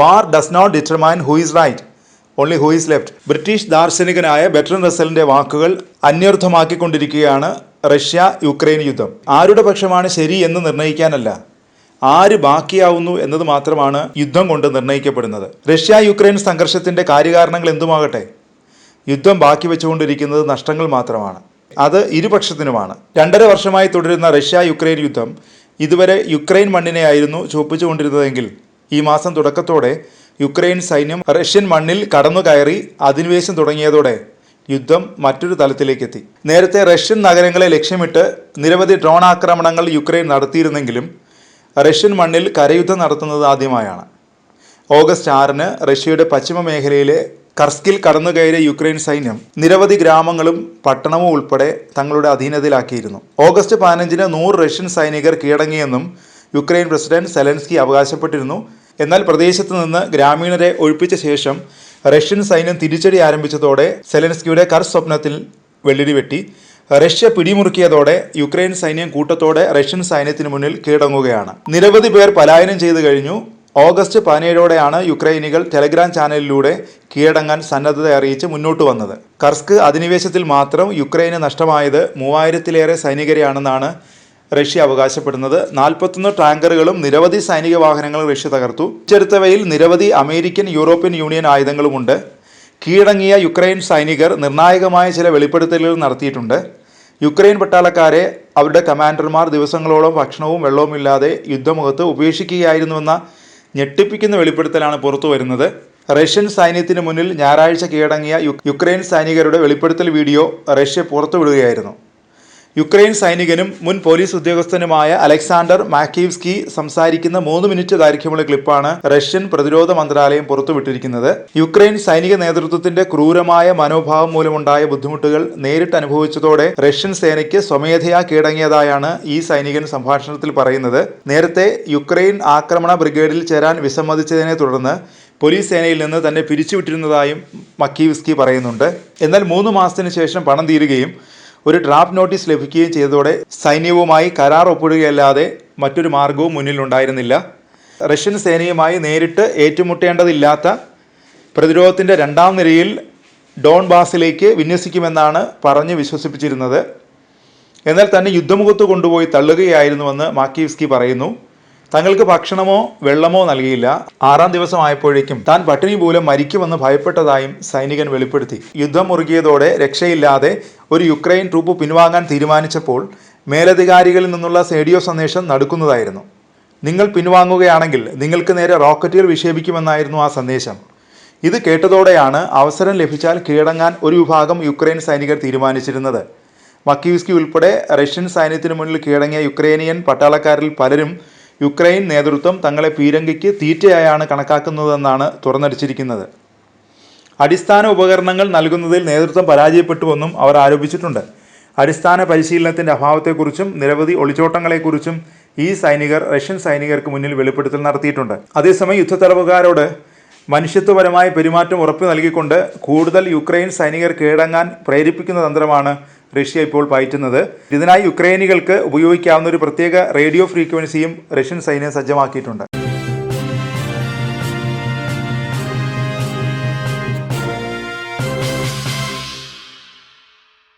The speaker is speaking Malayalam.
War does not determine who is right, only who is left. British ദാർശനികനായ ബെർട്രൻഡ് റസ്സലിന്റെ വാക്കുകൾ അന്വർത്ഥമാക്കിക്കൊണ്ടിരിക്കുകയാണ് റഷ്യ യുക്രൈൻ യുദ്ധം. ആരുടെ പക്ഷമാണ് ശരി എന്ന് നിർണ്ണയിക്കാനല്ല, ആര് ബാക്കിയാവുന്നു എന്നത് മാത്രമാണ് യുദ്ധം കൊണ്ട് നിർണ്ണയിക്കപ്പെടുന്നത്. റഷ്യ യുക്രൈൻ സംഘർഷത്തിന്റെ കാര്യകാരണങ്ങൾ എന്തുമാകട്ടെ, യുദ്ധം ബാക്കി വെച്ചുകൊണ്ടിരിക്കുന്നത് നഷ്ടങ്ങൾ മാത്രമാണ്. അത് ഇരുപക്ഷത്തിനുമാണ്. 2.5 വർഷമായി തുടരുന്ന റഷ്യ യുക്രൈൻ യുദ്ധം ഇതുവരെ യുക്രൈൻ മണ്ണിനെയായിരുന്നു ചൊപ്പിച്ചുകൊണ്ടിരുന്നതെങ്കിൽ ഈ മാസം തുടക്കത്തോടെ യുക്രൈൻ സൈന്യം റഷ്യൻ മണ്ണിൽ കടന്നുകയറി അധിനിവേശം തുടങ്ങിയതോടെ യുദ്ധം മറ്റൊരു തലത്തിലേക്കെത്തി. നേരത്തെ റഷ്യൻ നഗരങ്ങളെ ലക്ഷ്യമിട്ട് നിരവധി ഡ്രോൺ ആക്രമണങ്ങൾ യുക്രൈൻ നടത്തിയിരുന്നെങ്കിലും റഷ്യൻ മണ്ണിൽ കരയുദ്ധം നടത്തുന്നത് ആദ്യമായാണ്. ഓഗസ്റ്റ് 6-ന് റഷ്യയുടെ പശ്ചിമ മേഖലയിലെ കർസ്കിൽ കടന്നുകയറിയ യുക്രൈൻ സൈന്യം നിരവധി ഗ്രാമങ്ങളും പട്ടണവും ഉൾപ്പെടെ തങ്ങളുടെ അധീനതയിലാക്കിയിരുന്നു. ഓഗസ്റ്റ് 15-ന് 100 റഷ്യൻ സൈനികർ കീഴടങ്ങിയെന്നും യുക്രൈൻ പ്രസിഡന്റ് സെലൻസ്കി അവകാശപ്പെട്ടിരുന്നു. എന്നാൽ പ്രദേശത്ത് നിന്ന് ഗ്രാമീണരെ ഒഴിപ്പിച്ച ശേഷം റഷ്യൻ സൈന്യം തിരിച്ചടി ആരംഭിച്ചതോടെ സെലൻസ്കിയുടെ സ്വപ്നത്തിൽ വെള്ളിടി വെട്ടി. റഷ്യ പിടിമുറുക്കിയതോടെ യുക്രൈൻ സൈന്യം കൂട്ടത്തോടെ റഷ്യൻ സൈന്യത്തിന് മുന്നിൽ കീഴടങ്ങുകയാണ്. നിരവധി പേർ പലായനം ചെയ്തു കഴിഞ്ഞു. ഓഗസ്റ്റ് 17-ഓടെയാണ് യുക്രൈനികൾ ടെലഗ്രാം ചാനലിലൂടെ കീഴടങ്ങാൻ സന്നദ്ധത അറിയിച്ച് മുന്നോട്ട് വന്നത്. കർസ്ക് അധിനിവേശത്തിൽ മാത്രം യുക്രൈന് നഷ്ടമായത് 3000-ലേറെ സൈനികരെയാണെന്നാണ് റഷ്യ അവകാശപ്പെടുന്നത്. 41 ടാങ്കറുകളും നിരവധി സൈനിക വാഹനങ്ങളും റഷ്യ തകർത്തു. ചെറുത്തവയിൽ നിരവധി അമേരിക്കൻ, യൂറോപ്യൻ യൂണിയൻ ആയുധങ്ങളുമുണ്ട്. കീഴടങ്ങിയ യുക്രൈൻ സൈനികർ നിർണായകമായ ചില വെളിപ്പെടുത്തലുകൾ നടത്തിയിട്ടുണ്ട്. യുക്രൈൻ പട്ടാളക്കാരെ അവരുടെ കമാൻഡർമാർ ദിവസങ്ങളോളം ഭക്ഷണവും വെള്ളവും ഇല്ലാതെ യുദ്ധമുഖത്ത് ഉപേക്ഷിക്കുകയായിരുന്നുവെന്ന ഞെട്ടിപ്പിക്കുന്ന വെളിപ്പെടുത്തലാണ് പുറത്തു വരുന്നത്. റഷ്യൻ സൈന്യത്തിന് മുന്നിൽ ഞായറാഴ്ച കീഴടങ്ങിയ യുക്രൈൻ സൈനികരുടെ വെളിപ്പെടുത്തൽ വീഡിയോ റഷ്യ പുറത്തുവിടുകയായിരുന്നു. യുക്രൈൻ സൈനികനും മുൻ പോലീസ് ഉദ്യോഗസ്ഥനുമായ അലക്സാണ്ടർ മാക്കീവ്സ്കി സംസാരിക്കുന്ന 3 മിനിറ്റ് ദൈർഘ്യമുള്ള ക്ലിപ്പാണ് റഷ്യൻ പ്രതിരോധ മന്ത്രാലയം പുറത്തുവിട്ടിരിക്കുന്നത്. യുക്രൈൻ സൈനിക നേതൃത്വത്തിന്റെ ക്രൂരമായ മനോഭാവം മൂലമുണ്ടായ ബുദ്ധിമുട്ടുകൾ നേരിട്ട് അനുഭവിച്ചതോടെ റഷ്യൻ സേനയ്ക്ക് സ്വമേധയാ കീഴടങ്ങിയതായാണ് ഈ സൈനികൻ സംഭാഷണത്തിൽ പറയുന്നത്. നേരത്തെ യുക്രൈൻ ആക്രമണ ബ്രിഗേഡിൽ ചേരാൻ വിസമ്മതിച്ചതിനെ തുടർന്ന് പോലീസ് സേനയിൽ നിന്ന് തന്നെ പിരിച്ചുവിട്ടിരുന്നതായും മക്കീവ്സ്കി പറയുന്നുണ്ട്. എന്നാൽ 3 മാസത്തിന് ശേഷം പണം തീരുകയും ഒരു ഡ്രാഫ്റ്റ് നോട്ടീസ് ലഭിക്കുകയും ചെയ്തതോടെ സൈന്യവുമായി കരാർ ഒപ്പിടുകയല്ലാതെ മറ്റൊരു മാർഗവും മുന്നിലുണ്ടായിരുന്നില്ല. റഷ്യൻ സേനയുമായി നേരിട്ട് ഏറ്റുമുട്ടേണ്ടതില്ലാത്ത പ്രതിരോധത്തിൻ്റെ 2ാം നിരയിൽ ഡോൺബാസിലേക്ക് വിന്യസിക്കുമെന്നാണ് പറഞ്ഞ് വിശ്വസിപ്പിച്ചിരുന്നത്. എന്നാൽ തന്നെ യുദ്ധമുഖത്ത് കൊണ്ടുപോയി തള്ളുകയായിരുന്നുവെന്ന് മാക്കീവ്സ്കി പറയുന്നു. തങ്ങൾക്ക് ഭക്ഷണമോ വെള്ളമോ നൽകിയില്ല. 6-ാം ദിവസമായപ്പോഴേക്കും താൻ പട്ടിണി മൂലം മരിക്കുമെന്ന് ഭയപ്പെട്ടതായും സൈനികൻ വെളിപ്പെടുത്തി. യുദ്ധം മുറുകിയതോടെ രക്ഷയില്ലാതെ ഒരു യുക്രൈൻ ട്രൂപ്പ് പിൻവാങ്ങാൻ തീരുമാനിച്ചപ്പോൾ മേലധികാരികളിൽ നിന്നുള്ള റേഡിയോ സന്ദേശം നടുക്കുന്നതായിരുന്നു. നിങ്ങൾ പിൻവാങ്ങുകയാണെങ്കിൽ നിങ്ങൾക്ക് നേരെ റോക്കറ്റുകൾ വിക്ഷേപിക്കുമെന്നായിരുന്നു ആ സന്ദേശം. ഇത് കേട്ടതോടെയാണ് അവസരം ലഭിച്ചാൽ കീഴടങ്ങാൻ ഒരു വിഭാഗം യുക്രൈൻ സൈനികർ തീരുമാനിച്ചിരുന്നത്. മക്കീവ്സ്കി ഉൾപ്പെടെ റഷ്യൻ സൈന്യത്തിന് മുന്നിൽ കീഴടങ്ങിയ യുക്രൈനിയൻ പട്ടാളക്കാരിൽ പലരും യുക്രൈൻ നേതൃത്വം തങ്ങളെ പീരങ്കിക്ക് തീറ്റയായാണ് കണക്കാക്കുന്നതെന്നാണ് തുറന്നടിച്ചിരിക്കുന്നത്. അടിസ്ഥാന ഉപകരണങ്ങൾ നൽകുന്നതിൽ നേതൃത്വം പരാജയപ്പെട്ടുവെന്നും അവർ ആരോപിച്ചിട്ടുണ്ട്. അടിസ്ഥാന പരിശീലനത്തിൻ്റെ അഭാവത്തെക്കുറിച്ചും നിരവധി ഒളിച്ചോട്ടങ്ങളെക്കുറിച്ചും ഈ സൈനികർ റഷ്യൻ സൈനികർക്ക് മുന്നിൽ വെളിപ്പെടുത്തൽ നടത്തിയിട്ടുണ്ട്. അതേസമയം യുദ്ധത്തടവുകാരോട് മനുഷ്യത്വപരമായ പെരുമാറ്റം ഉറപ്പു നൽകിക്കൊണ്ട് കൂടുതൽ യുക്രൈൻ സൈനികർ കീഴടങ്ങാൻ പ്രേരിപ്പിക്കുന്ന തന്ത്രമാണ് റഷ്യ ഇപ്പോൾ പയറ്റുന്നത്. ഇതിനായി യുക്രൈനികൾക്ക് ഉപയോഗിക്കാവുന്ന ഒരു പ്രത്യേക റേഡിയോ ഫ്രീക്വൻസിയും റഷ്യൻ സൈന്യം സജ്ജമാക്കിയിട്ടുണ്ട്.